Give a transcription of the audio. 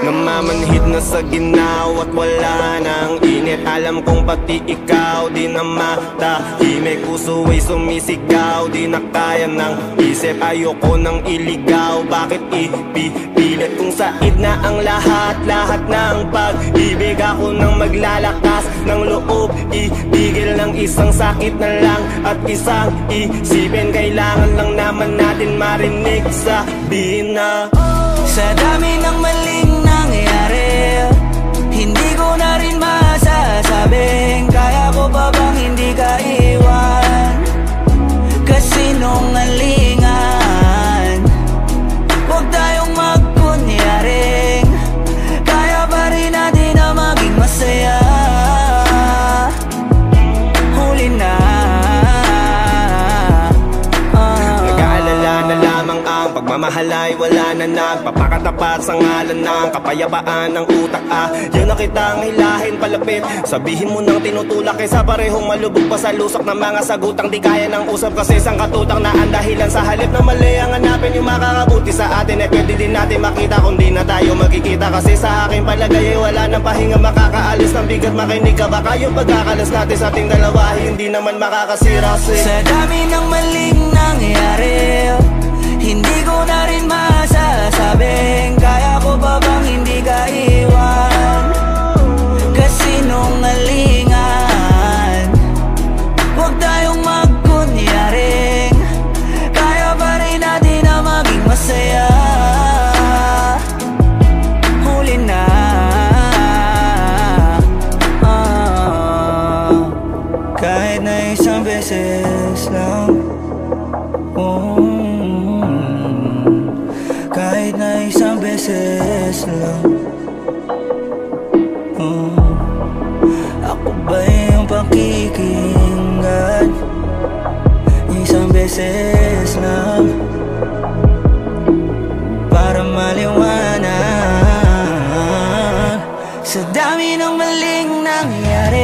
Namamanhid na sa ginaw at wala nang init. Alam kong pati ikaw di na matahimik. Puso ay sumisigaw, di na kaya ng isip. Ayoko nang iligaw, bakit ipipilit? Kung said na ang lahat ng pag-ibig. Ako nang maglalakas ng loob, ibigil ng isang sakit na lang at isang isipin. Kailangan lang naman natin marinig, sabihin na sa dami ng maling nangyari, hindi ko na rin masasabing kaya ko pa bang hindi ka iwan. Kasinungalingan, huwag tayong magkunyaring kaya pa rin natin na maging masaya. Huli na, nag-aalala na lamang ang pagmamahal ay wala na nagpapakatapat sa ngalan ng kapayapaan ng utak. Yun na kitang hilahin palapit, sabihin mo nang tinutulak kaysa parehong malubog pa sa lusok ng mga sagutang di kaya ng usap. Kasi isang katutang na ang dahilan sa halip na mali ang hanapin yung makakabuti sa atin. Eh pwede din natin makita kung di na tayo magkikita. Kasi sa aking palagay ay wala nang pahinga makakaalis ng bigat. Makinig ka baka yung pagkakalas natin sa ating dalawa hindi naman makakasira. Sa dami ng maling nangyari, hindi ko na rin masasabing kaya ko pa bang hindi ka iwan. Kasinungalingan, huwag tayong magkunyaring kaya pa rin natin na maging masaya. Huli na, kahit na isang beses lang, kahit na isang beses lang. Ako ba yung pakikinggan? Isang beses lang para maliwanag. Sa dami ng maling nangyari,